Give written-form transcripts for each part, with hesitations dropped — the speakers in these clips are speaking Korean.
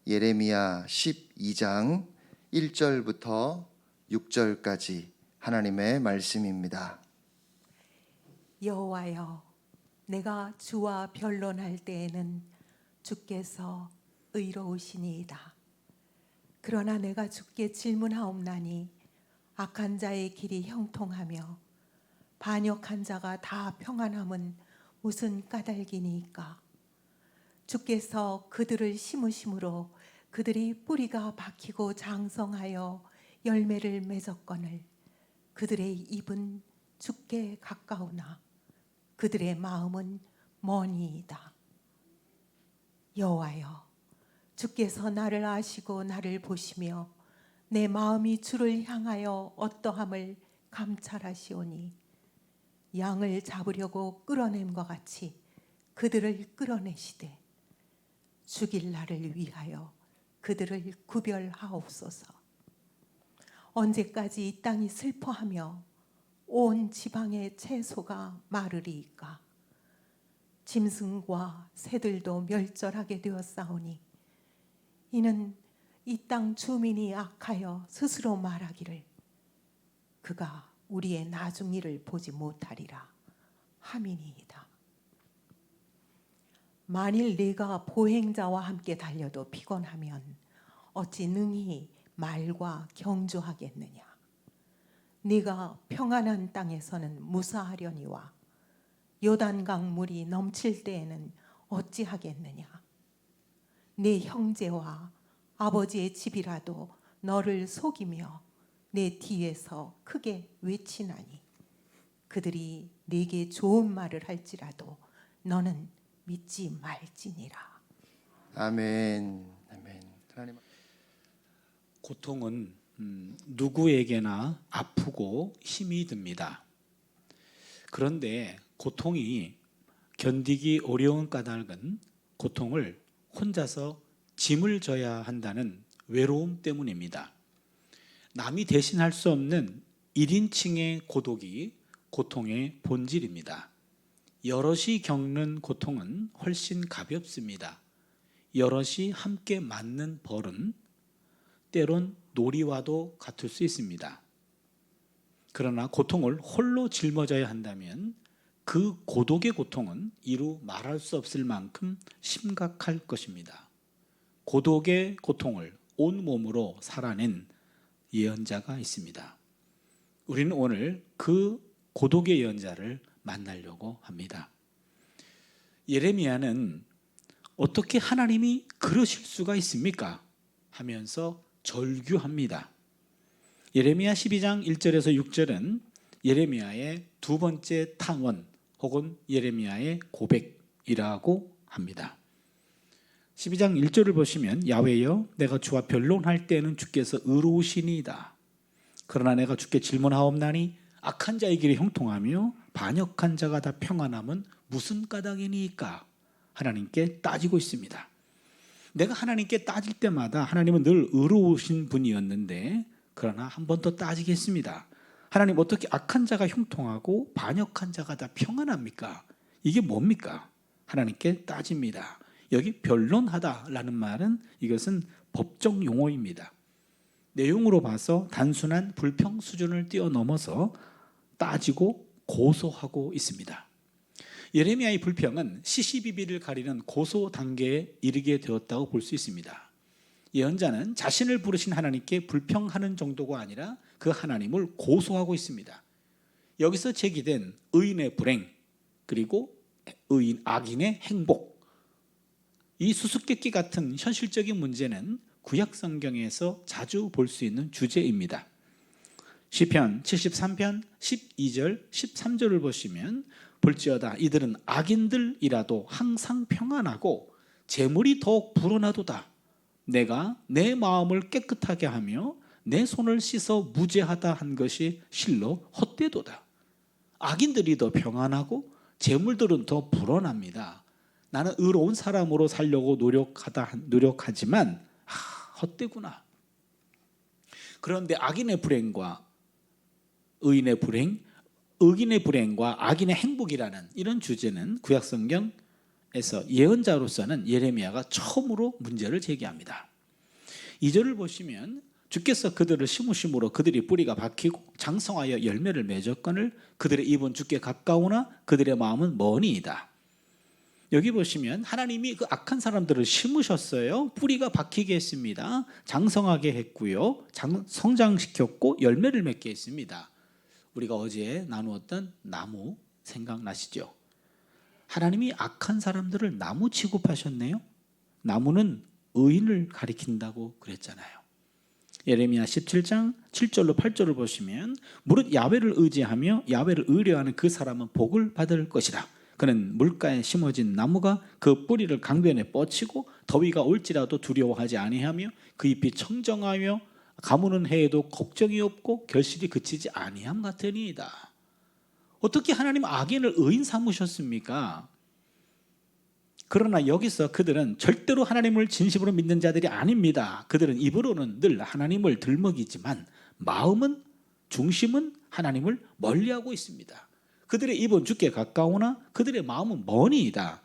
예레미야 12장 1절부터 6절까지 하나님의 말씀입니다. 여호와여, 내가 주와 변론할 때에는 주께서 의로우시니이다. 그러나 내가 주께 질문하옵나니 악한 자의 길이 형통하며 반역한 자가 다 평안함은 무슨 까닭이니까? 주께서 그들을 심으심으로 그들이 뿌리가 박히고 장성하여 열매를 맺었거늘 그들의 입은 주께 가까우나 그들의 마음은 머니이다. 여호와여, 주께서 나를 아시고 나를 보시며 내 마음이 주를 향하여 어떠함을 감찰하시오니 양을 잡으려고 끌어냄과 같이 그들을 끌어내시되 죽일 날을 위하여 그들을 구별하옵소서. 언제까지 이 땅이 슬퍼하며 온 지방의 채소가 마르리이까? 짐승과 새들도 멸절하게 되었사오니 이는 이 땅 주민이 악하여 스스로 말하기를 그가 우리의 나중 일을 보지 못하리라 함이니이다. 만일 네가 보행자와 함께 달려도 피곤하면 어찌 능히 말과 경주하겠느냐? 네가 평안한 땅에서는 무사하려니와 요단강 물이 넘칠 때에는 어찌하겠느냐? 네 형제와 아버지의 집이라도 너를 속이며 내 뒤에서 크게 외치나니 그들이 네게 좋은 말을 할지라도 너는 믿지 말지니라. 아멘. 아멘. 하나님. 고통은 누구에게나 아프고 힘이 듭니다. 그런데 고통이 견디기 어려운 까닭은 고통을 혼자서 짐을 져야 한다는 외로움 때문입니다. 남이 대신할 수 없는 1인칭의 고독이 고통의 본질입니다. 여럿이 겪는 고통은 훨씬 가볍습니다. 여럿이 함께 맞는 벌은 때론 놀이와도 같을 수 있습니다. 그러나 고통을 홀로 짊어져야 한다면 그 고독의 고통은 이루 말할 수 없을 만큼 심각할 것입니다. 고독의 고통을 온몸으로 살아낸 예언자가 있습니다. 우리는 오늘 그 고독의 예언자를 만나려고 합니다. 예레미야는 어떻게 하나님이 그러실 수가 있습니까? 하면서 절규합니다. 예레미야 12장 1절에서 6절은 예레미야의 두 번째 탄원 혹은 예레미야의 고백이라고 합니다. 12장 1절을 보시면 야훼여 내가 주와 변론할 때에는 주께서 의로우시니이다. 그러나 내가 주께 질문하옵나니 악한 자의 길이 형통하며 반역한 자가 다 평안함은 무슨 까닭이니까? 하나님께 따지고 있습니다. 내가 하나님께 따질 때마다 하나님은 늘 의로우신 분이었는데 그러나 한 번 더 따지겠습니다. 하나님 어떻게 악한 자가 형통하고 반역한 자가 다 평안합니까? 이게 뭡니까? 하나님께 따집니다. 여기 변론하다라는 말은 이것은 법적 용어입니다. 내용으로 봐서 단순한 불평 수준을 뛰어넘어서 따지고 고소하고 있습니다. 예레미야의 불평은 시시비비를 가리는 고소 단계에 이르게 되었다고 볼 수 있습니다. 예언자는 자신을 부르신 하나님께 불평하는 정도가 아니라 그 하나님을 고소하고 있습니다. 여기서 제기된 의인의 불행 그리고 악인의 행복, 이 수수께끼 같은 현실적인 문제는 구약 성경에서 자주 볼 수 있는 주제입니다. 시편 73편 12절 13절을 보시면 볼지어다 이들은 악인들이라도 항상 평안하고 재물이 더욱 불어나도다. 내가 내 마음을 깨끗하게 하며 내 손을 씻어 무죄하다 한 것이 실로 헛되도다. 악인들이 더 평안하고 재물들은 더 불어납니다. 나는 의로운 사람으로 살려고 노력하지만 헛되구나. 그런데 악인의 불행과 의인의 불행, 의인의 불행과 악인의 행복이라는 이런 주제는 구약 성경에서 예언자로서는 예레미야가 처음으로 문제를 제기합니다. 2절을 보시면 주께서 그들을 심으심으로 그들이 뿌리가 박히고 장성하여 열매를 맺었거늘 그들의 입은 주께 가까우나 그들의 마음은 머니이다. 여기 보시면 하나님이 그 악한 사람들을 심으셨어요. 뿌리가 박히게 했습니다. 장성하게 했고요. 성장시켰고 열매를 맺게 했습니다. 우리가 어제 나누었던 나무 생각나시죠? 하나님이 악한 사람들을 나무 취급하셨네요. 나무는 의인을 가리킨다고 그랬잖아요. 예레미야 17장 7절로 8절을 보시면 무릇 야훼를 의지하며 야훼를 의뢰하는 그 사람은 복을 받을 것이라. 그는 물가에 심어진 나무가 그 뿌리를 강변에 뻗치고 더위가 올지라도 두려워하지 아니하며 그 잎이 청정하며 가무는 해에도 걱정이 없고 결실이 그치지 아니함 같으니이다. 어떻게 하나님 악인을 의인 삼으셨습니까? 그러나 여기서 그들은 절대로 하나님을 진심으로 믿는 자들이 아닙니다. 그들은 입으로는 늘 하나님을 들먹이지만 마음은 중심은 하나님을 멀리하고 있습니다. 그들의 입은 주께 가까우나 그들의 마음은 머니이다.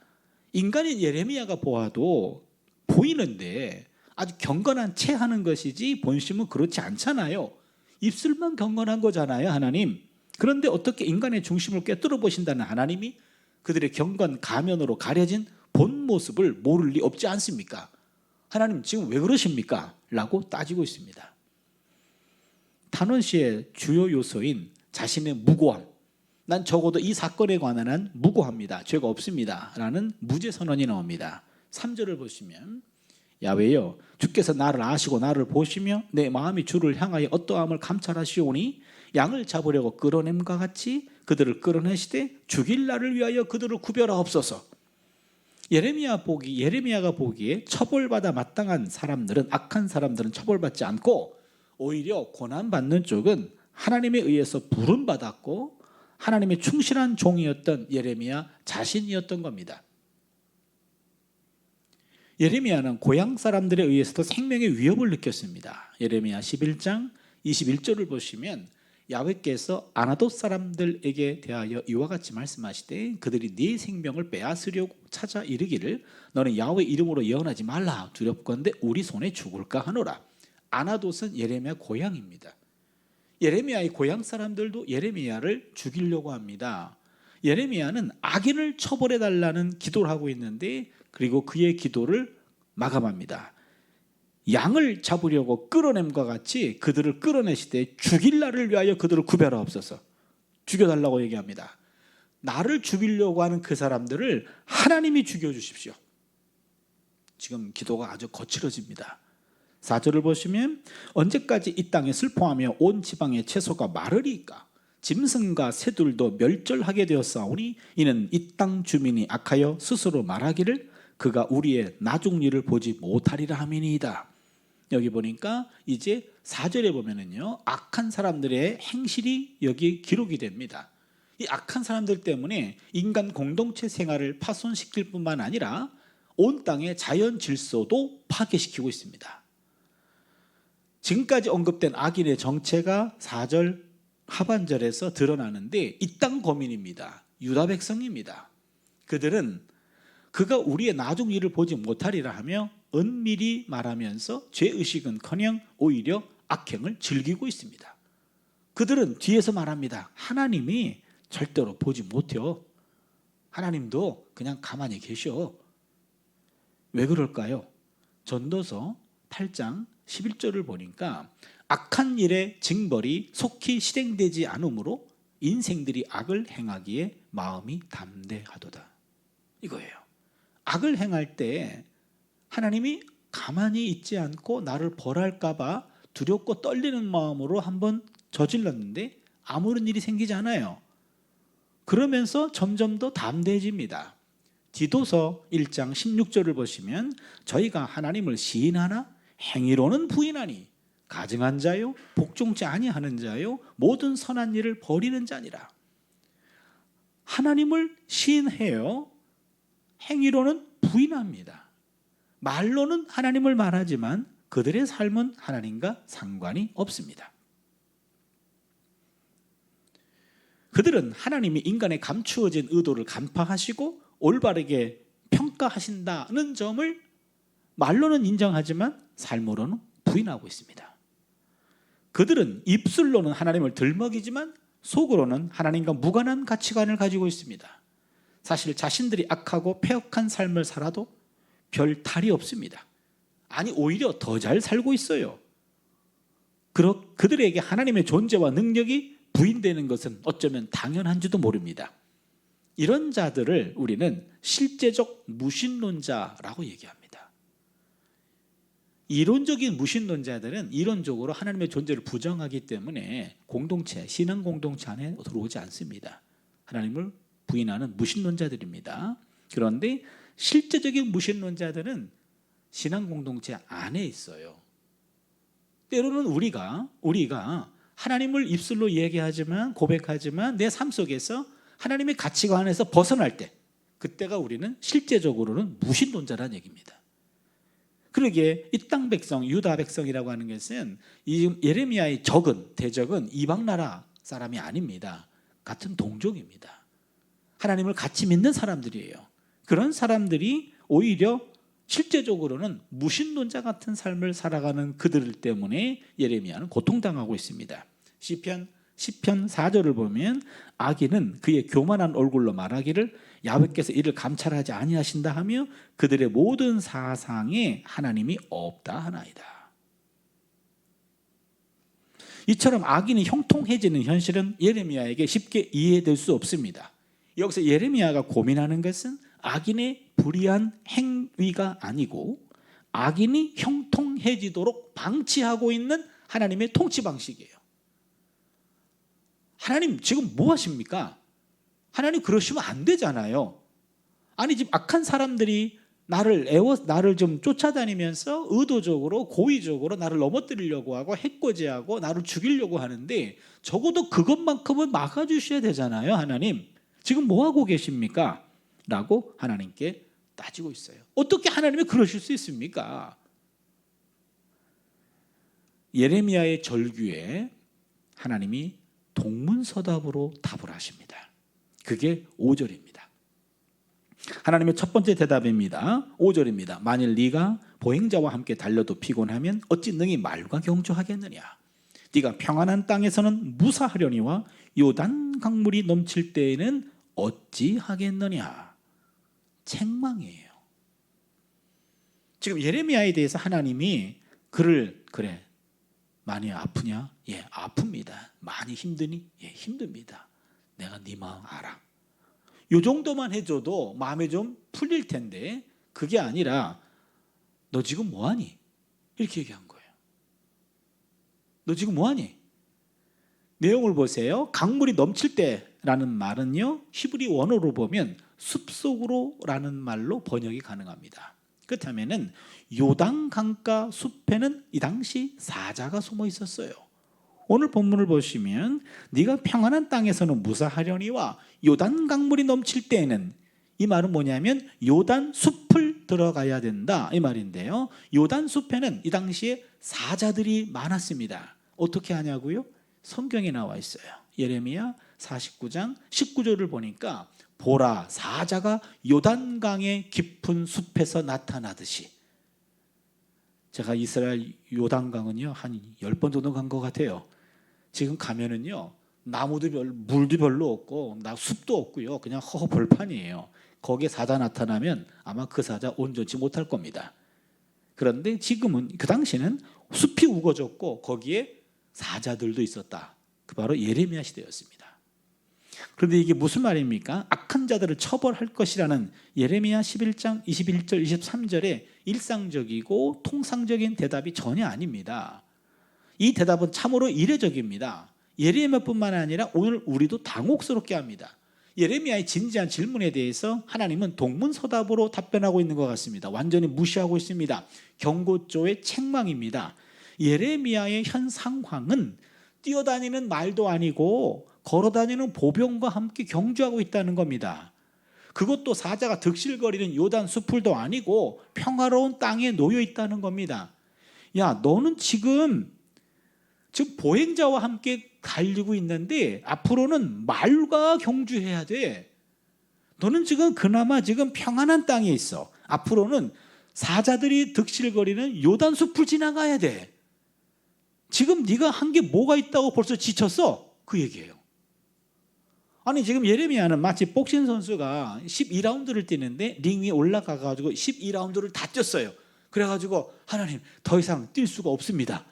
인간인 예레미야가 보아도 보이는데 아주 경건한 채 하는 것이지 본심은 그렇지 않잖아요. 입술만 경건한 거잖아요, 하나님. 그런데 어떻게 인간의 중심을 꿰뚫어 보신다는 하나님이 그들의 경건 가면으로 가려진 본 모습을 모를 리 없지 않습니까? 하나님 지금 왜 그러십니까? 라고 따지고 있습니다. 탄원 씨의 주요 요소인 자신의 무고함, 난 적어도 이 사건에 관한 한 무고합니다. 죄가 없습니다. 라는 무죄 선언이 나옵니다. 3절을 보시면 야훼여 주께서 나를 아시고 나를 보시며 내 마음이 주를 향하여 어떠함을 감찰하시오니 양을 잡으려고 끌어냄과 같이 그들을 끌어내시되 죽일 날을 위하여 그들을 구별하옵소서. 예레미야가 보기에 처벌받아 마땅한 사람들은, 악한 사람들은 처벌받지 않고 오히려 고난받는 쪽은 하나님에 의해서 부름받았고 하나님의 충실한 종이었던 예레미야 자신이었던 겁니다. 예레미야는 고향 사람들에 의해서도 생명의 위협을 느꼈습니다. 예레미야 11장 21절을 보시면 야훼께서 아나돗 사람들에게 대하여 이와 같이 말씀하시되 그들이 네 생명을 빼앗으려고 찾아 이르기를 너는 야훼 이름으로 예언하지 말라 두렵건대 우리 손에 죽을까 하노라. 아나돗은 예레미야 고향입니다. 예레미야의 고향 사람들도 예레미야를 죽이려고 합니다. 예레미야는 악인을 처벌해 달라는 기도를 하고 있는데 그리고 그의 기도를 마감합니다. 양을 잡으려고 끌어냄과 같이 그들을 끌어내시되 죽일 날을 위하여 그들을 구별하옵소서. 죽여달라고 얘기합니다. 나를 죽이려고 하는 그 사람들을 하나님이 죽여주십시오. 지금 기도가 아주 거칠어집니다. 4절을 보시면 언제까지 이 땅에 슬퍼하며 온 지방의 채소가 마르리까? 짐승과 새들도 멸절하게 되었사오니 이는 이 땅 주민이 악하여 스스로 말하기를 그가 우리의 나중 일을 보지 못하리라 함이니이다. 여기 보니까 이제 4절에 보면은요 악한 사람들의 행실이 여기 기록이 됩니다. 이 악한 사람들 때문에 인간 공동체 생활을 파손시킬 뿐만 아니라 온 땅의 자연 질서도 파괴시키고 있습니다. 지금까지 언급된 악인의 정체가 4절 하반절에서 드러나는데 이 땅 거민입니다. 유다 백성입니다. 그들은 그가 우리의 나중 일을 보지 못하리라 하며 은밀히 말하면서 죄의식은커녕 오히려 악행을 즐기고 있습니다. 그들은 뒤에서 말합니다. 하나님이 절대로 보지 못해요. 하나님도 그냥 가만히 계셔. 왜 그럴까요? 전도서 8장 11절을 보니까 악한 일의 징벌이 속히 실행되지 않으므로 인생들이 악을 행하기에 마음이 담대하도다. 이거예요. 악을 행할 때 하나님이 가만히 있지 않고 나를 벌할까 봐 두렵고 떨리는 마음으로 한번 저질렀는데 아무런 일이 생기지 않아요. 그러면서 점점 더 담대해집니다. 디도서 1장 16절을 보시면 저희가 하나님을 시인하나 행위로는 부인하니 가증한 자요 복종치 아니하는 자요 모든 선한 일을 버리는 자니라. 하나님을 시인해요. 행위로는 부인합니다. 말로는 하나님을 말하지만 그들의 삶은 하나님과 상관이 없습니다. 그들은 하나님이 인간의 감추어진 의도를 간파하시고 올바르게 평가하신다는 점을 말로는 인정하지만 삶으로는 부인하고 있습니다. 그들은 입술로는 하나님을 들먹이지만 속으로는 하나님과 무관한 가치관을 가지고 있습니다. 사실 자신들이 악하고 패역한 삶을 살아도 별 탈이 없습니다. 아니 오히려 더 잘 살고 있어요. 그들에게 하나님의 존재와 능력이 부인되는 것은 어쩌면 당연한지도 모릅니다. 이런 자들을 우리는 실제적 무신론자라고 얘기합니다. 이론적인 무신론자들은 이론적으로 하나님의 존재를 부정하기 때문에 공동체, 신앙 공동체 안에 들어오지 않습니다. 하나님을 부인하는 무신론자들입니다. 그런데 실제적인 무신론자들은 신앙 공동체 안에 있어요. 때로는 우리가 하나님을 입술로 얘기하지만 고백하지만 내 삶 속에서 하나님의 가치관에서 벗어날 때 그때가 우리는 실제적으로는 무신론자라는 얘기입니다. 그러기에 이 땅 백성, 유다 백성이라고 하는 것은 이 예레미야의 대적은 이방 나라 사람이 아닙니다. 같은 동족입니다. 하나님을 같이 믿는 사람들이에요. 그런 사람들이 오히려 실제적으로는 무신론자 같은 삶을 살아가는 그들 때문에 예레미야는 고통당하고 있습니다. 시편 4절을 보면 악인은 그의 교만한 얼굴로 말하기를 야훼께서 이를 감찰하지 아니하신다 하며 그들의 모든 사상에 하나님이 없다 하나이다. 이처럼 악인이 형통해지는 현실은 예레미야에게 쉽게 이해될 수 없습니다. 여기서 예레미야가 고민하는 것은 악인의 불의한 행위가 아니고 악인이 형통해지도록 방치하고 있는 하나님의 통치 방식이에요. 하나님 지금 뭐 하십니까? 하나님 그러시면 안 되잖아요. 아니 지금 악한 사람들이 나를 좀 쫓아다니면서 의도적으로 고의적으로 나를 넘어뜨리려고 하고 해코지하고 나를 죽이려고 하는데 적어도 그것만큼은 막아주셔야 되잖아요. 하나님 지금 뭐 하고 계십니까? 라고 하나님께 따지고 있어요. 어떻게 하나님이 그러실 수 있습니까? 예레미야의 절규에 하나님이 동문서답으로 답을 하십니다. 그게 5절입니다. 하나님의 첫 번째 대답입니다. 5절입니다. 만일 네가 보행자와 함께 달려도 피곤하면 어찌 능히 말과 경주하겠느냐? 네가 평안한 땅에서는 무사하려니와 요단 강물이 넘칠 때에는 어찌 하겠느냐? 책망이에요. 지금 예레미야에 대해서 하나님이 그래 많이 아프냐? 예, 아픕니다. 많이 힘드니? 예, 힘듭니다. 내가 네 마음 알아. 요 정도만 해줘도 마음에 좀 풀릴 텐데 그게 아니라 너 지금 뭐하니? 이렇게 얘기한 거예요. 너 지금 뭐하니? 내용을 보세요. 강물이 넘칠 때라는 말은요, 히브리 원어로 보면 숲속으로라는 말로 번역이 가능합니다. 그렇다면은 요단 강가 숲에는 이 당시 사자가 숨어 있었어요. 오늘 본문을 보시면 네가 평안한 땅에서는 무사하려니와 요단 강물이 넘칠 때에는, 이 말은 뭐냐면 요단 숲을 들어가야 된다 이 말인데요. 요단 숲에는 이 당시에 사자들이 많았습니다. 어떻게 하냐고요? 성경에 나와 있어요. 예레미야 49장 19절을 보니까 보라, 사자가 요단강의 깊은 숲에서 나타나듯이. 제가 이스라엘 요단강은요 한 10번 정도 간 것 같아요. 지금 가면은요 나무도 물도 별로 없고 숲도 없고요, 그냥 허허 벌판이에요. 거기에 사자 나타나면 아마 그 사자 온전치 못할 겁니다. 그런데 지금은, 그 당시에는 숲이 우거졌고 거기에 사자들도 있었다. 그 바로 예레미야 시대였습니다. 그런데 이게 무슨 말입니까? 악한 자들을 처벌할 것이라는 예레미야 11장 21절 23절의 일상적이고 통상적인 대답이 전혀 아닙니다. 이 대답은 참으로 이례적입니다. 예레미야뿐만 아니라 오늘 우리도 당혹스럽게 합니다. 예레미야의 진지한 질문에 대해서 하나님은 동문서답으로 답변하고 있는 것 같습니다. 완전히 무시하고 있습니다. 경고조의 책망입니다. 예레미야의 현 상황은 뛰어다니는 말도 아니고 걸어다니는 보병과 함께 경주하고 있다는 겁니다. 그것도 사자가 득실거리는 요단 숲풀도 아니고 평화로운 땅에 놓여 있다는 겁니다. 야, 너는 지금 보행자와 함께 달리고 있는데 앞으로는 말과 경주해야 돼. 너는 지금 그나마 지금 평안한 땅에 있어. 앞으로는 사자들이 득실거리는 요단 숲을 지나가야 돼. 지금 네가 한 게 뭐가 있다고 벌써 지쳤어? 그 얘기예요. 아니 지금 예레미야는 마치 복싱 선수가 12라운드를 뛰는데 링 위에 올라가가지고 12라운드를 다 뛰었어요. 그래가지고 하나님 더 이상 뛸 수가 없습니다.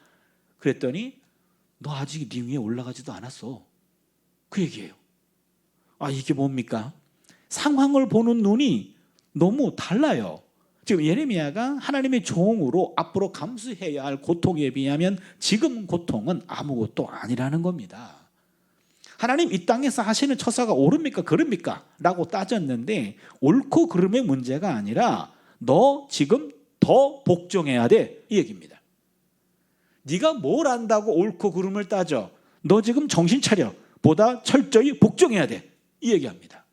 그랬더니 너 아직 링 위에 올라가지도 않았어. 그 얘기예요. 아 이게 뭡니까? 상황을 보는 눈이 너무 달라요. 지금 예레미야가 하나님의 종으로 앞으로 감수해야 할 고통에 비하면 지금 고통은 아무것도 아니라는 겁니다. 하나님 이 땅에서 하시는 처사가 옳습니까? 그릅니까? 라고 따졌는데 옳고 그름의 문제가 아니라 너 지금 더 복종해야 돼 이 얘기입니다. 네가 뭘 안다고 옳고 그름을 따져. 너 지금 정신 차려. 보다 철저히 복종해야 돼 이 얘기합니다.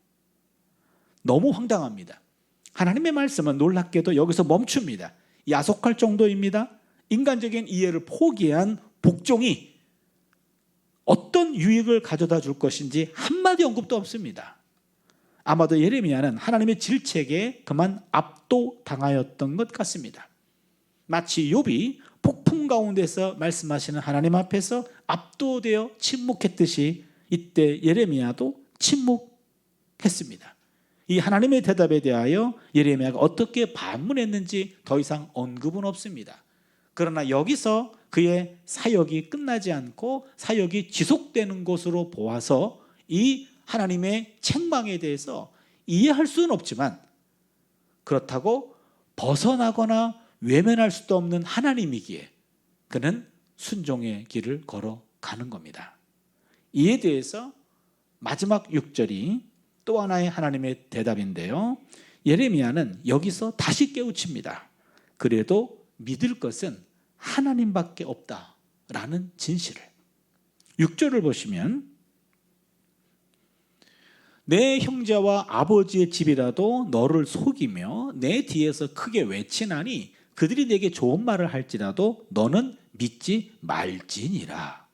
너무 황당합니다. 하나님의 말씀은 놀랍게도 여기서 멈춥니다. 야속할 정도입니다. 인간적인 이해를 포기한 복종이 어떤 유익을 가져다 줄 것인지 한마디 언급도 없습니다. 아마도 예레미야는 하나님의 질책에 그만 압도당하였던 것 같습니다. 마치 욥이 폭풍 가운데서 말씀하시는 하나님 앞에서 압도되어 침묵했듯이 이때 예레미야도 침묵했습니다. 이 하나님의 대답에 대하여 예레미야가 어떻게 반문했는지 더 이상 언급은 없습니다. 그러나 여기서 그의 사역이 끝나지 않고 사역이 지속되는 것으로 보아서 이 하나님의 책망에 대해서 이해할 수는 없지만 그렇다고 벗어나거나 외면할 수도 없는 하나님이기에 그는 순종의 길을 걸어가는 겁니다. 이에 대해서 마지막 6절이 또 하나의 하나님의 대답인데요. 예레미야는 여기서 다시 깨우칩니다. 그래도 믿을 것은 하나님밖에 없다라는 진실을. 6절을 보시면 내 형제와 아버지의 집이라도 너를 속이며 내 뒤에서 크게 외치나니 그들이 내게 좋은 말을 할지라도 너는 믿지 말지니라.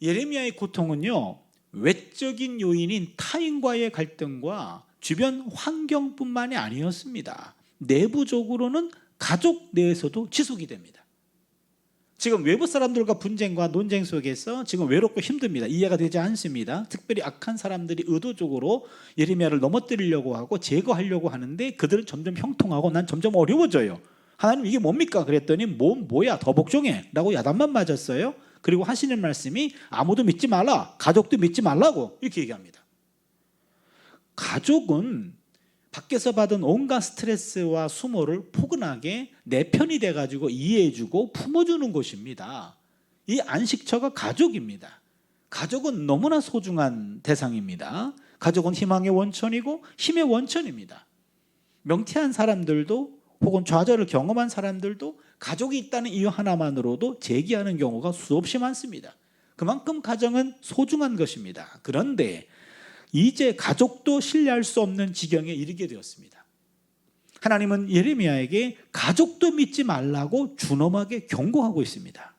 예레미야의 고통은요, 외적인 요인인 타인과의 갈등과 주변 환경뿐만이 아니었습니다. 내부적으로는 가족 내에서도 지속이 됩니다. 지금 외부 사람들과 분쟁과 논쟁 속에서 지금 외롭고 힘듭니다. 이해가 되지 않습니다. 특별히 악한 사람들이 의도적으로 예레미야를 넘어뜨리려고 하고 제거하려고 하는데 그들은 점점 형통하고 난 점점 어려워져요. 하나님 이게 뭡니까? 그랬더니 뭐야 더 복종해 라고 야단만 맞았어요. 그리고 하시는 말씀이 아무도 믿지 말라, 가족도 믿지 말라고 이렇게 얘기합니다. 가족은 밖에서 받은 온갖 스트레스와 수모를 포근하게 내 편이 돼가지고 이해해주고 품어주는 곳입니다. 이 안식처가 가족입니다. 가족은 너무나 소중한 대상입니다. 가족은 희망의 원천이고 힘의 원천입니다. 명태한 사람들도 혹은 좌절을 경험한 사람들도 가족이 있다는 이유 하나만으로도 제기하는 경우가 수없이 많습니다. 그만큼 가정은 소중한 것입니다. 그런데 이제 가족도 신뢰할 수 없는 지경에 이르게 되었습니다. 하나님은 예레미야에게 가족도 믿지 말라고 준엄하게 경고하고 있습니다.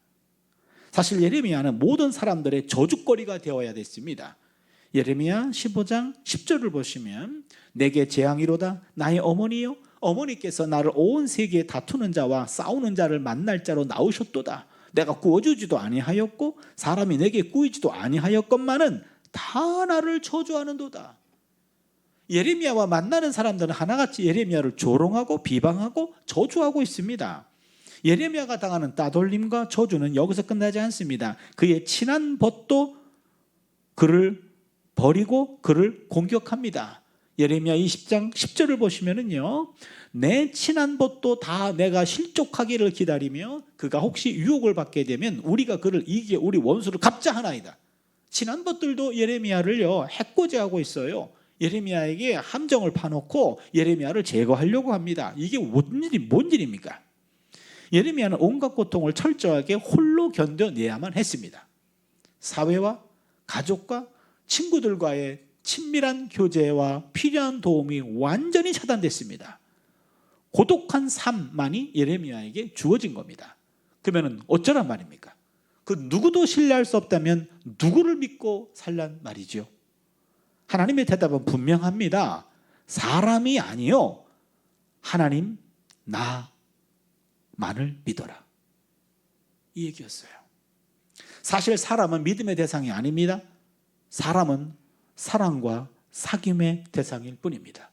사실 예레미야는 모든 사람들의 저주거리가 되어야 됐습니다. 예레미야 15장 10절을 보시면 내게 재앙이로다 나의 어머니요 어머니께서 나를 온 세계에 다투는 자와 싸우는 자를 만날 자로 나오셨도다. 내가 구워주지도 아니하였고 사람이 내게 꾸이지도 아니하였건만은 다 나를 저주하는도다. 예레미야와 만나는 사람들은 하나같이 예레미야를 조롱하고 비방하고 저주하고 있습니다. 예레미야가 당하는 따돌림과 저주는 여기서 끝나지 않습니다. 그의 친한 벗도 그를 버리고 그를 공격합니다. 예레미야 20장 10절을 보시면은요, 내 친한 벗도 다 내가 실족하기를 기다리며 그가 혹시 유혹을 받게 되면 우리가 그를 이기게 우리 원수를 갚자 하나이다. 친한 벗들도 예레미야를요 해코지하고 있어요. 예레미야에게 함정을 파놓고 예레미야를 제거하려고 합니다. 이게 뭔 일입니까? 예레미야는 온갖 고통을 철저하게 홀로 견뎌내야만 했습니다. 사회와 가족과 친구들과의 친밀한 교제와 필요한 도움이 완전히 차단됐습니다. 고독한 삶만이 예레미야에게 주어진 겁니다. 그러면 어쩌란 말입니까? 그 누구도 신뢰할 수 없다면 누구를 믿고 살란 말이죠? 하나님의 대답은 분명합니다. 사람이 아니요 하나님 나만을 믿어라. 이 얘기였어요. 사실 사람은 믿음의 대상이 아닙니다. 사람은 사랑과 사귐의 대상일 뿐입니다.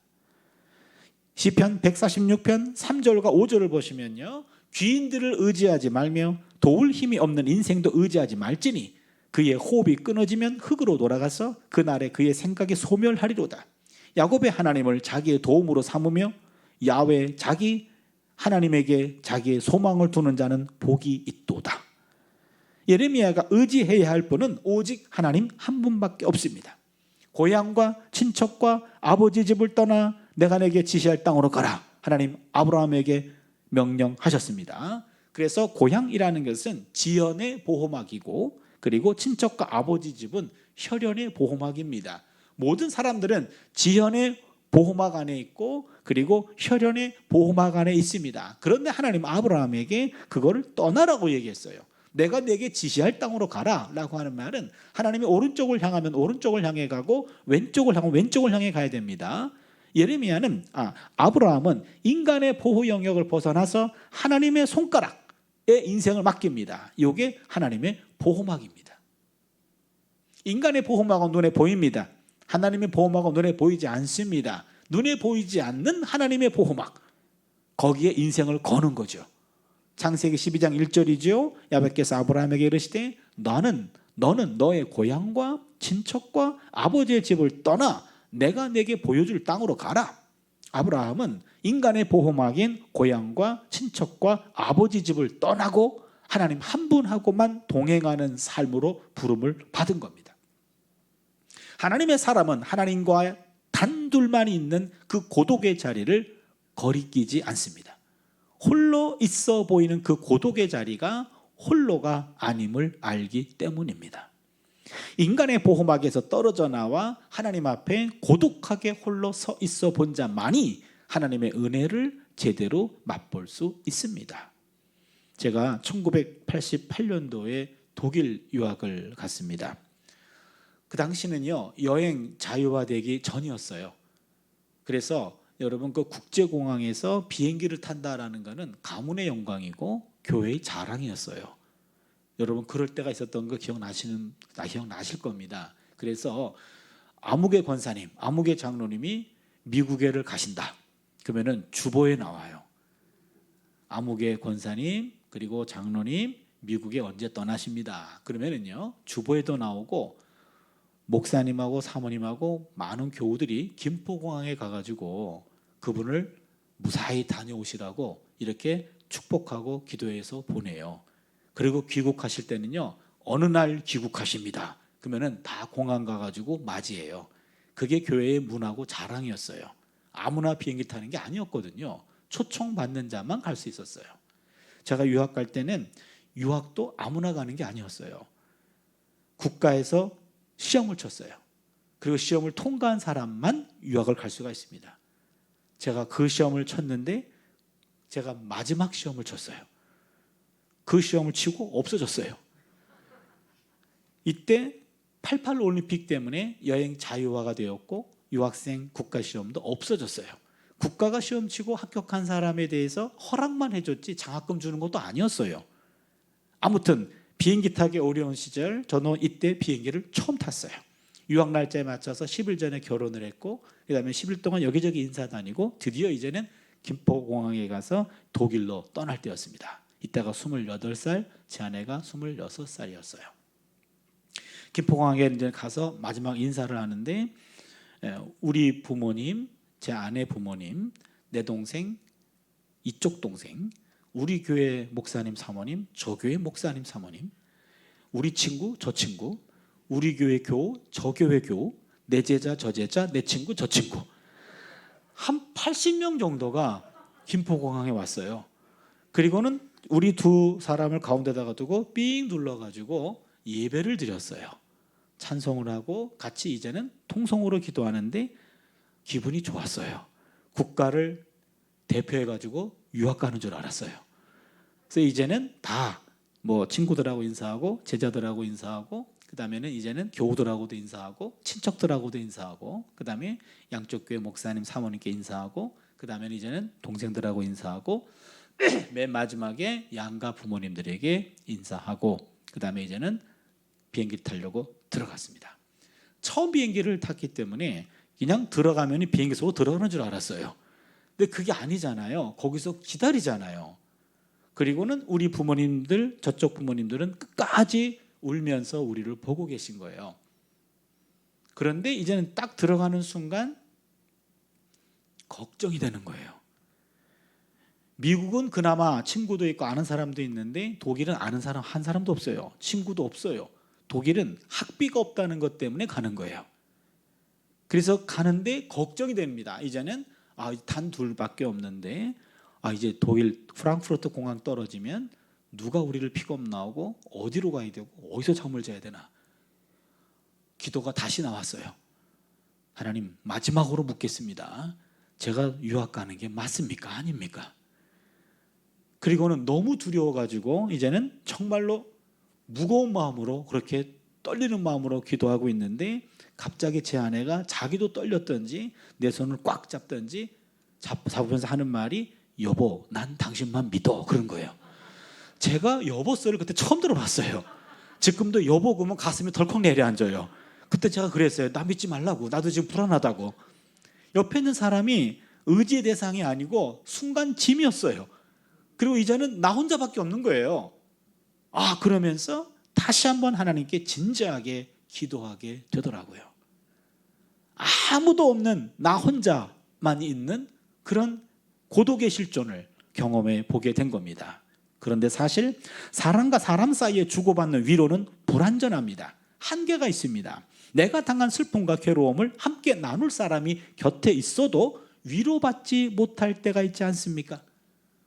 시편 146편 3절과 5절을 보시면요, 귀인들을 의지하지 말며 도울 힘이 없는 인생도 의지하지 말지니 그의 호흡이 끊어지면 흙으로 돌아가서 그날에 그의 생각이 소멸하리로다. 야곱의 하나님을 자기의 도움으로 삼으며 야훼 자기 하나님에게 자기의 소망을 두는 자는 복이 있도다. 예레미야가 의지해야 할 분은 오직 하나님 한 분밖에 없습니다. 고향과 친척과 아버지 집을 떠나 내가 내게 지시할 땅으로 가라. 하나님 아브라함에게 명령하셨습니다. 그래서 고향이라는 것은 지연의 보호막이고, 그리고 친척과 아버지 집은 혈연의 보호막입니다. 모든 사람들은 지연의 보호막 안에 있고, 그리고 혈연의 보호막 안에 있습니다. 그런데 하나님 아브라함에게 그거를 떠나라고 얘기했어요. 내가 내게 지시할 땅으로 가라 라고 하는 말은 하나님이 오른쪽을 향하면 오른쪽을 향해 가고 왼쪽을 향하면 왼쪽을 향해 가야 됩니다. 아브라함은 인간의 보호 영역을 벗어나서 하나님의 손가락에 인생을 맡깁니다. 이게 하나님의 보호막입니다. 인간의 보호막은 눈에 보입니다. 하나님의 보호막은 눈에 보이지 않습니다. 눈에 보이지 않는 하나님의 보호막, 거기에 인생을 거는 거죠. 창세기 12장 1절이죠. 야훼께서 아브라함에게 이르시되 너는 너의 고향과 친척과 아버지의 집을 떠나 내가 내게 보여줄 땅으로 가라. 아브라함은 인간의 보호막인 고향과 친척과 아버지 집을 떠나고 하나님 한 분하고만 동행하는 삶으로 부름을 받은 겁니다. 하나님의 사람은 하나님과 단둘만 있는 그 고독의 자리를 거리끼지 않습니다. 홀로 있어 보이는 그 고독의 자리가 홀로가 아님을 알기 때문입니다. 인간의 보호막에서 떨어져 나와 하나님 앞에 고독하게 홀로 서 있어 본 자만이 하나님의 은혜를 제대로 맛볼 수 있습니다. 제가 1988년도에 독일 유학을 갔습니다. 그 당시는요, 여행 자유화되기 전이었어요. 그래서 여러분, 그 국제공항에서 비행기를 탄다라는 것은 가문의 영광이고 교회의 자랑이었어요. 여러분, 그럴 때가 있었던 거 기억나실 겁니다. 그래서 아무개 권사님, 아무개 장로님이 미국에를 가신다. 그러면은 주보에 나와요. 아무개 권사님 그리고 장로님 미국에 언제 떠나십니다. 그러면은요, 주보에도 나오고 목사님하고 사모님하고 많은 교우들이 김포공항에 가가지고 그분을 무사히 다녀오시라고 이렇게 축복하고 기도해서 보내요. 그리고 귀국하실 때는요, 어느 날 귀국하십니다. 그러면은 다 공항 가가지고 맞이해요. 그게 교회의 문화고 자랑이었어요. 아무나 비행기 타는 게 아니었거든요. 초청받는 자만 갈 수 있었어요. 제가 유학 갈 때는 유학도 아무나 가는 게 아니었어요. 국가에서 시험을 쳤어요. 그리고 시험을 통과한 사람만 유학을 갈 수가 있습니다. 제가 그 시험을 쳤는데 제가 마지막 시험을 쳤어요. 그 시험을 치고 없어졌어요. 이때 88 올림픽 때문에 여행 자유화가 되었고 유학생 국가시험도 없어졌어요. 국가가 시험 치고 합격한 사람에 대해서 허락만 해줬지 장학금 주는 것도 아니었어요. 아무튼 비행기 타기 어려운 시절 저는 이때 비행기를 처음 탔어요. 유학 날짜에 맞춰서 10일 전에 결혼을 했고 그 다음에 10일 동안 여기저기 인사 다니고 드디어 이제는 김포공항에 가서 독일로 떠날 때였습니다. 이때가 28살, 제 아내가 26살이었어요. 김포공항에 이제 가서 마지막 인사를 하는데 우리 부모님, 제 아내 부모님, 내 동생, 이쪽 동생, 우리 교회 목사님 사모님, 저 교회 목사님 사모님, 우리 친구, 저 친구, 우리 교회 교우, 저 교회 교우, 내 제자, 저 제자, 내 친구, 저 친구, 한 80명 정도가 김포공항에 왔어요. 그리고는 우리 두 사람을 가운데다가 두고 삥 눌러가지고 예배를 드렸어요. 찬송을 하고 같이 이제는 통성으로 기도하는데 기분이 좋았어요. 국가를 대표해가지고 유학 가는 줄 알았어요. 그래서 이제는 다 뭐 친구들하고 인사하고 제자들하고 인사하고 그 다음에는 이제는 교우들하고도 인사하고 친척들하고도 인사하고 그 다음에 양쪽 교회 목사님 사모님께 인사하고 그 다음에는 이제는 동생들하고 인사하고 맨 마지막에 양가 부모님들에게 인사하고 그 다음에 이제는 비행기 타려고 들어갔습니다. 처음 비행기를 탔기 때문에 그냥 들어가면 비행기 속으로 들어가는 줄 알았어요. 근데 그게 아니잖아요. 거기서 기다리잖아요. 그리고는 우리 부모님들, 저쪽 부모님들은 끝까지 울면서 우리를 보고 계신 거예요. 그런데 이제는 딱 들어가는 순간 걱정이 되는 거예요. 미국은 그나마 친구도 있고 아는 사람도 있는데 독일은 아는 사람 한 사람도 없어요. 친구도 없어요. 독일은 학비가 없다는 것 때문에 가는 거예요. 그래서 가는데 걱정이 됩니다. 이제는 단 둘밖에 없는데 이제 독일 프랑크푸르트 공항 떨어지면 누가 우리를 픽업 나오고 어디로 가야 되고 어디서 잠을 자야 되나. 기도가 다시 나왔어요. 하나님, 마지막으로 묻겠습니다. 제가 유학 가는 게 맞습니까? 아닙니까? 그리고는 너무 두려워가지고 이제는 정말로 무거운 마음으로, 그렇게 떨리는 마음으로 기도하고 있는데 갑자기 제 아내가 자기도 떨렸던지 내 손을 꽉 잡던지 잡으면서 하는 말이, 여보, 난 당신만 믿어, 그런 거예요. 제가 여보소리를 그때 처음 들어봤어요. 지금도 여보 그러면 가슴이 덜컥 내려앉아요. 그때 제가 그랬어요. 나 믿지 말라고, 나도 지금 불안하다고. 옆에 있는 사람이 의지의 대상이 아니고 순간 짐이었어요. 그리고 이제는 나 혼자밖에 없는 거예요. 그러면서 다시 한번 하나님께 진지하게 기도하게 되더라고요. 아무도 없는 나 혼자만 있는 그런 고독의 실존을 경험해 보게 된 겁니다. 그런데 사실 사람과 사람 사이에 주고받는 위로는 불완전합니다. 한계가 있습니다. 내가 당한 슬픔과 괴로움을 함께 나눌 사람이 곁에 있어도 위로받지 못할 때가 있지 않습니까?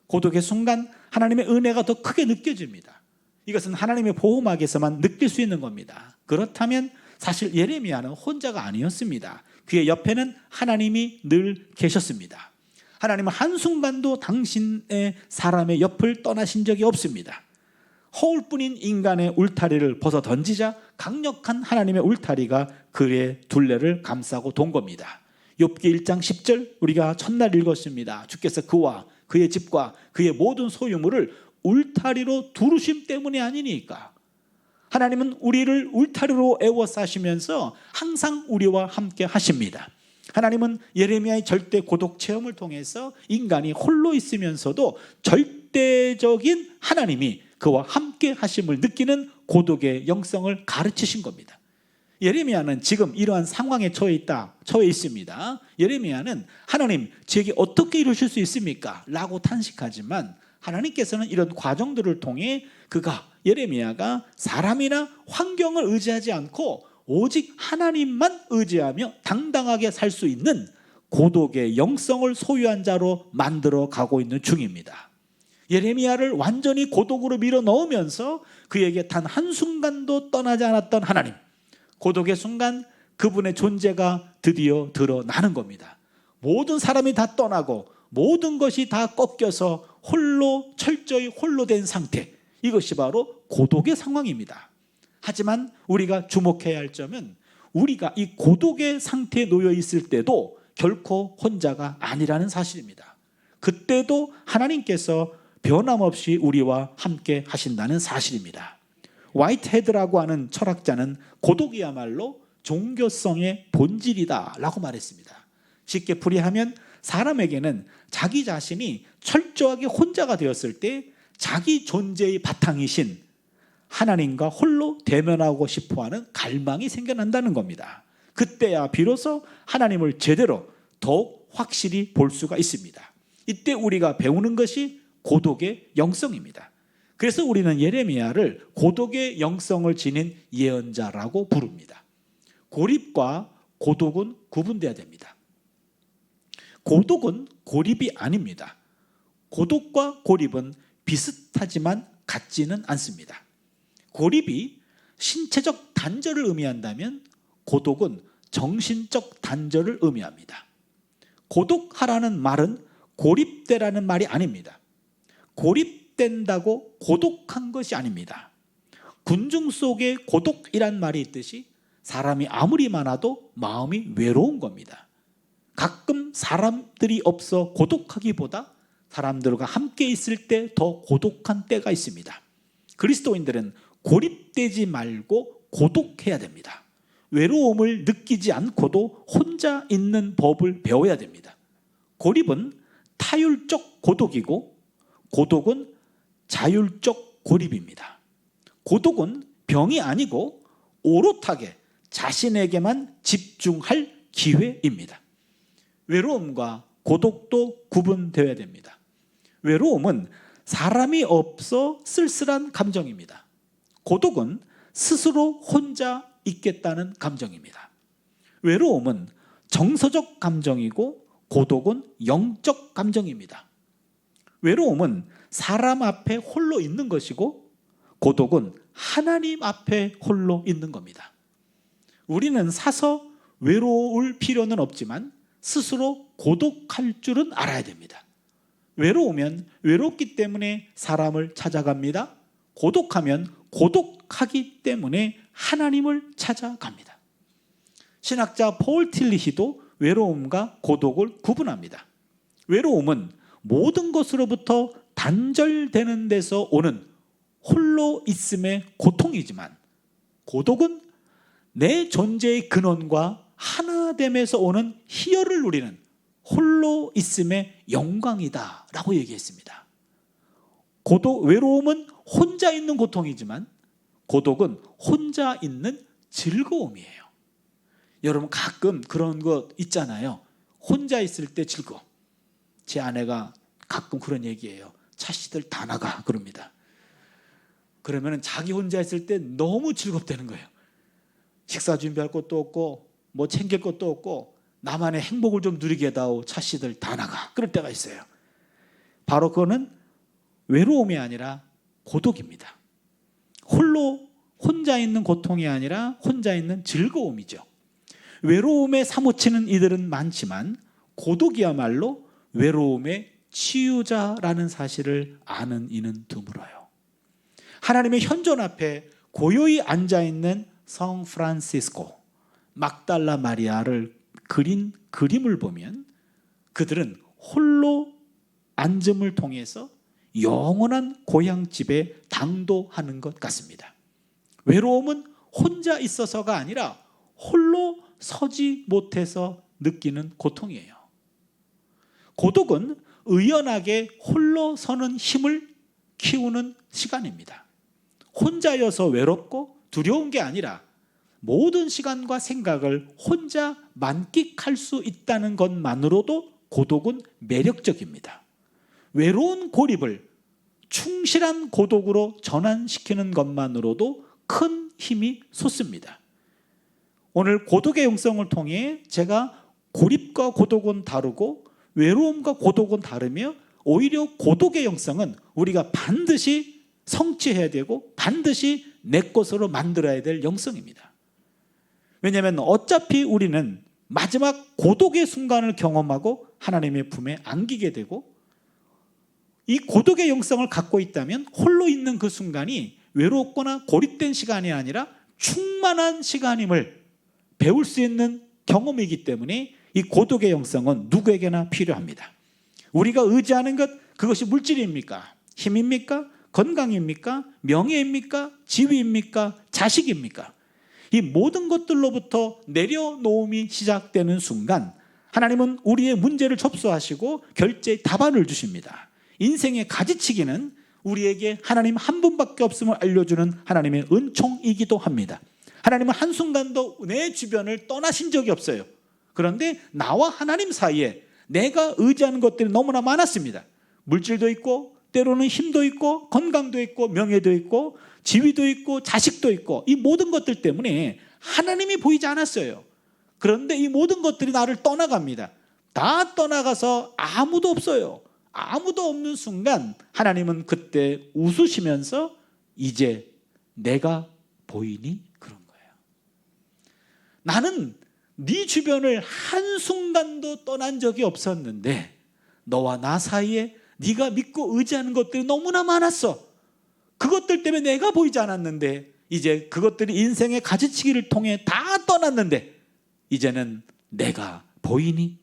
고독의 순간 하나님의 은혜가 더 크게 느껴집니다. 이것은 하나님의 보호막에서만 느낄 수 있는 겁니다. 그렇다면 사실 예레미야는 혼자가 아니었습니다. 그의 옆에는 하나님이 늘 계셨습니다. 하나님은 한순간도 당신의 사람의 옆을 떠나신 적이 없습니다. 허울뿐인 인간의 울타리를 벗어 던지자 강력한 하나님의 울타리가 그의 둘레를 감싸고 돈 겁니다. 욥기 1장 10절 우리가 첫날 읽었습니다. 주께서 그와 그의 집과 그의 모든 소유물을 울타리로 두르심 때문이 아니니까. 하나님은 우리를 울타리로 에워싸시면서 항상 우리와 함께 하십니다. 하나님은 예레미야의 절대 고독 체험을 통해서 인간이 홀로 있으면서도 절대적인 하나님이 그와 함께 하심을 느끼는 고독의 영성을 가르치신 겁니다. 예레미야는 지금 이러한 상황에 처해 있습니다. 예레미야는 하나님, 제게 어떻게 이루실 수 있습니까? 라고 탄식하지만 하나님께서는 이런 과정들을 통해 예레미야가 사람이나 환경을 의지하지 않고 오직 하나님만 의지하며 당당하게 살 수 있는 고독의 영성을 소유한 자로 만들어 가고 있는 중입니다. 예레미야를 완전히 고독으로 밀어 넣으면서 그에게 단 한순간도 떠나지 않았던 하나님, 고독의 순간 그분의 존재가 드디어 드러나는 겁니다. 모든 사람이 다 떠나고 모든 것이 다 꺾여서 철저히 홀로 된 상태, 이것이 바로 고독의 상황입니다. 하지만 우리가 주목해야 할 점은 우리가 이 고독의 상태에 놓여 있을 때도 결코 혼자가 아니라는 사실입니다. 그때도 하나님께서 변함없이 우리와 함께 하신다는 사실입니다. 화이트헤드라고 하는 철학자는 고독이야말로 종교성의 본질이다 라고 말했습니다. 쉽게 풀이하면 사람에게는 자기 자신이 철저하게 혼자가 되었을 때 자기 존재의 바탕이신 하나님과 홀로 대면하고 싶어하는 갈망이 생겨난다는 겁니다. 그때야 비로소 하나님을 제대로 더욱 확실히 볼 수가 있습니다. 이때 우리가 배우는 것이 고독의 영성입니다. 그래서 우리는 예레미야를 고독의 영성을 지닌 예언자라고 부릅니다. 고립과 고독은 구분돼야 됩니다. 고독은 고립이 아닙니다. 고독과 고립은 비슷하지만 같지는 않습니다. 고립이 신체적 단절을 의미한다면 고독은 정신적 단절을 의미합니다. 고독하라는 말은 고립되라는 말이 아닙니다. 고립된다고 고독한 것이 아닙니다. 군중 속에 고독이란 말이 있듯이 사람이 아무리 많아도 마음이 외로운 겁니다. 가끔 사람들이 없어 고독하기보다 사람들과 함께 있을 때 더 고독한 때가 있습니다. 그리스도인들은 고립되지 말고 고독해야 됩니다. 외로움을 느끼지 않고도 혼자 있는 법을 배워야 됩니다. 고립은 타율적 고독이고 고독은 자율적 고립입니다. 고독은 병이 아니고 오롯하게 자신에게만 집중할 기회입니다. 외로움과 고독도 구분되어야 됩니다. 외로움은 사람이 없어 쓸쓸한 감정입니다. 고독은 스스로 혼자 있겠다는 감정입니다. 외로움은 정서적 감정이고 고독은 영적 감정입니다. 외로움은 사람 앞에 홀로 있는 것이고 고독은 하나님 앞에 홀로 있는 겁니다. 우리는 사서 외로울 필요는 없지만 스스로 고독할 줄은 알아야 됩니다. 외로우면 외롭기 때문에 사람을 찾아갑니다. 고독하면 고독하기 때문에 하나님을 찾아갑니다. 신학자 폴 틸리히도 외로움과 고독을 구분합니다. 외로움은 모든 것으로부터 단절되는 데서 오는 홀로 있음의 고통이지만 고독은 내 존재의 근원과 하나됨에서 오는 희열을 누리는 홀로 있음의 영광이다 라고 얘기했습니다. 외로움은 혼자 있는 고통이지만 고독은 혼자 있는 즐거움이에요. 여러분 가끔 그런 거 있잖아요. 혼자 있을 때 즐거움. 제 아내가 가끔 그런 얘기해요. 차씨들 다 나가 그럽니다. 그러면 자기 혼자 있을 때 너무 즐겁다는 거예요. 식사 준비할 것도 없고 뭐 챙길 것도 없고 나만의 행복을 좀 누리게 해다오. 차씨들 다 나가. 그럴 때가 있어요. 바로 그거는 외로움이 아니라 고독입니다. 혼자 있는 고통이 아니라 혼자 있는 즐거움이죠. 외로움에 사무치는 이들은 많지만 고독이야말로 외로움의 치유자라는 사실을 아는 이는 드물어요. 하나님의 현존 앞에 고요히 앉아있는 성 프란시스코, 막달라 마리아를 그린 그림을 보면 그들은 홀로 앉음을 통해서 영원한 고향집에 당도하는 것 같습니다. 외로움은 혼자 있어서가 아니라 홀로 서지 못해서 느끼는 고통이에요. 고독은 의연하게 홀로 서는 힘을 키우는 시간입니다. 혼자여서 외롭고 두려운 게 아니라 모든 시간과 생각을 혼자 만끽할 수 있다는 것만으로도 고독은 매력적입니다. 외로운 고립을 충실한 고독으로 전환시키는 것만으로도 큰 힘이 솟습니다. 오늘 고독의 영성을 통해 제가 고립과 고독은 다르고 외로움과 고독은 다르며 오히려 고독의 영성은 우리가 반드시 성취해야 되고 반드시 내 것으로 만들어야 될 영성입니다. 왜냐하면 어차피 우리는 마지막 고독의 순간을 경험하고 하나님의 품에 안기게 되고 이 고독의 영성을 갖고 있다면 홀로 있는 그 순간이 외롭거나 고립된 시간이 아니라 충만한 시간임을 배울 수 있는 경험이기 때문에 이 고독의 영성은 누구에게나 필요합니다. 우리가 의지하는 것, 그것이 물질입니까? 힘입니까? 건강입니까? 명예입니까? 지위입니까? 자식입니까? 이 모든 것들로부터 내려놓음이 시작되는 순간 하나님은 우리의 문제를 접수하시고 결제의 답안을 주십니다. 인생의 가지치기는 우리에게 하나님 한 분밖에 없음을 알려주는 하나님의 은총이기도 합니다. 하나님은 한순간도 내 주변을 떠나신 적이 없어요. 그런데 나와 하나님 사이에 내가 의지하는 것들이 너무나 많았습니다. 물질도 있고 때로는 힘도 있고 건강도 있고 명예도 있고 지위도 있고 자식도 있고 이 모든 것들 때문에 하나님이 보이지 않았어요. 그런데 이 모든 것들이 나를 떠나갑니다. 다 떠나가서 아무도 없어요. 아무도 없는 순간 하나님은 그때 웃으시면서 이제 내가 보이니? 그런 거예요. 나는 네 주변을 한순간도 떠난 적이 없었는데 너와 나 사이에 네가 믿고 의지하는 것들이 너무나 많았어. 그것들 때문에 내가 보이지 않았는데 이제 그것들이 인생의 가지치기를 통해 다 떠났는데 이제는 내가 보이니?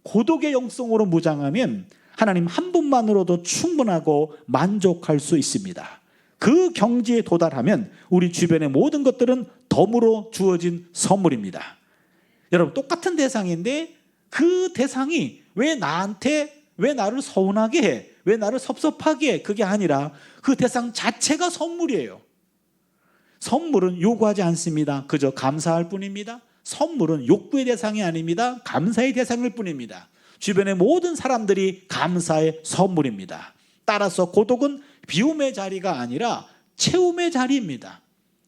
고독의 영성으로 무장하면 하나님 한 분만으로도 충분하고 만족할 수 있습니다. 그 경지에 도달하면 우리 주변의 모든 것들은 덤으로 주어진 선물입니다. 여러분, 똑같은 대상인데 그 대상이 왜 나를 서운하게 해? 왜 나를 섭섭하게 해? 그게 아니라 그 대상 자체가 선물이에요. 선물은 요구하지 않습니다. 그저 감사할 뿐입니다. 선물은 욕구의 대상이 아닙니다. 감사의 대상일 뿐입니다. 주변의 모든 사람들이 감사의 선물입니다. 따라서 고독은 비움의 자리가 아니라 채움의 자리입니다.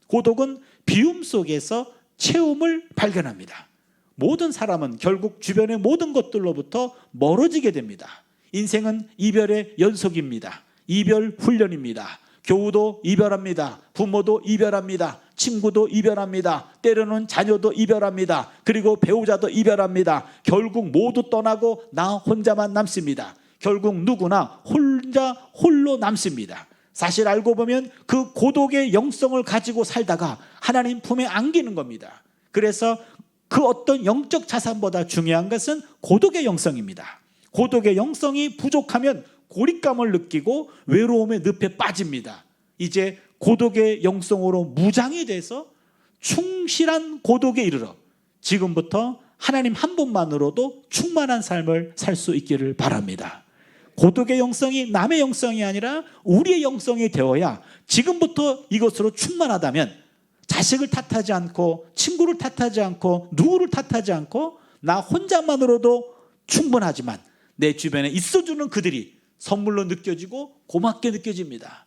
고독은 비움 속에서 채움을 발견합니다. 모든 사람은 결국 주변의 모든 것들로부터 멀어지게 됩니다. 인생은 이별의 연속입니다. 이별 훈련입니다. 교우도 이별합니다. 부모도 이별합니다. 친구도 이별합니다. 때로는 자녀도 이별합니다. 그리고 배우자도 이별합니다. 결국 모두 떠나고 나 혼자만 남습니다. 결국 누구나 홀로 남습니다. 사실 알고 보면 그 고독의 영성을 가지고 살다가 하나님 품에 안기는 겁니다. 그래서 그 어떤 영적 자산보다 중요한 것은 고독의 영성입니다. 고독의 영성이 부족하면 고립감을 느끼고 외로움의 늪에 빠집니다. 이제 고독의 영성으로 무장이 돼서 충실한 고독에 이르러 지금부터 하나님 한 분만으로도 충만한 삶을 살 수 있기를 바랍니다. 고독의 영성이 남의 영성이 아니라 우리의 영성이 되어야 지금부터 이것으로 충만하다면 자식을 탓하지 않고 친구를 탓하지 않고 누구를 탓하지 않고 나 혼자만으로도 충분하지만 내 주변에 있어주는 그들이 선물로 느껴지고 고맙게 느껴집니다.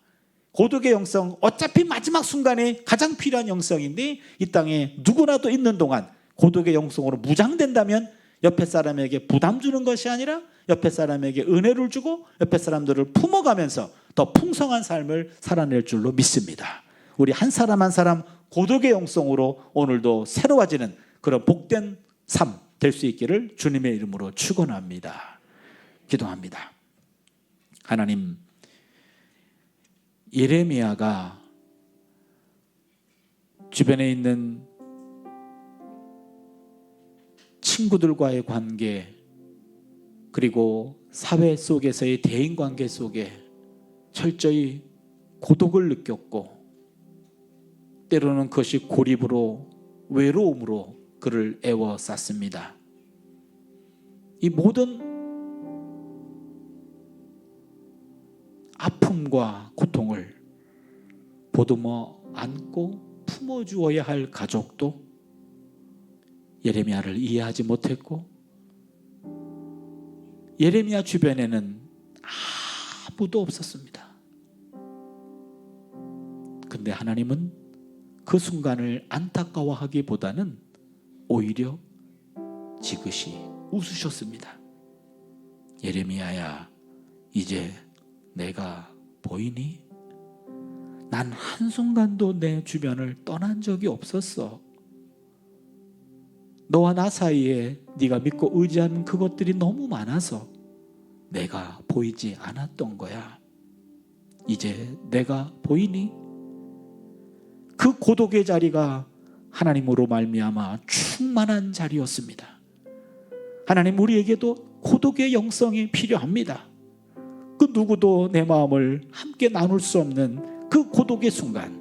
고독의 영성, 어차피 마지막 순간에 가장 필요한 영성인데 이 땅에 누구라도 있는 동안 고독의 영성으로 무장된다면 옆에 사람에게 부담 주는 것이 아니라 옆에 사람에게 은혜를 주고 옆에 사람들을 품어가면서 더 풍성한 삶을 살아낼 줄로 믿습니다. 우리 한 사람 한 사람 고독의 영성으로 오늘도 새로워지는 그런 복된 삶 될 수 있기를 주님의 이름으로 축원합니다. 기도합니다. 하나님, 예레미야가 주변에 있는 친구들과의 관계 그리고 사회 속에서의 대인관계 속에 철저히 고독을 느꼈고 때로는 그것이 고립으로 외로움으로 그를 애워쌌습니다. 이 모든 아픔과 고통을 보듬어 안고 품어주어야 할 가족도 예레미야를 이해하지 못했고 예레미야 주변에는 아무도 없었습니다. 근데 하나님은 그 순간을 안타까워하기보다는 오히려 지그시 웃으셨습니다. 예레미야야, 이제 내가 보이니? 난 한순간도 내 주변을 떠난 적이 없었어. 너와 나 사이에 네가 믿고 의지하는 그것들이 너무 많아서 내가 보이지 않았던 거야. 이제 내가 보이니? 그 고독의 자리가 하나님으로 말미암아 충만한 자리였습니다. 하나님, 우리에게도 고독의 영성이 필요합니다. 그 누구도 내 마음을 함께 나눌 수 없는 그 고독의 순간,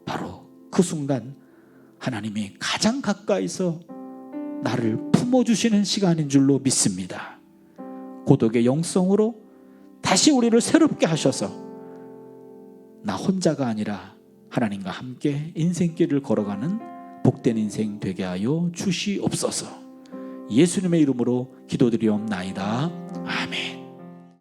바로 그 순간 하나님이 가장 가까이서 나를 품어주시는 시간인 줄로 믿습니다. 고독의 영성으로 다시 우리를 새롭게 하셔서 나 혼자가 아니라 하나님과 함께 인생길을 걸어가는 복된 인생 되게 하여 주시옵소서. 예수님의 이름으로 기도드리옵나이다. 아멘.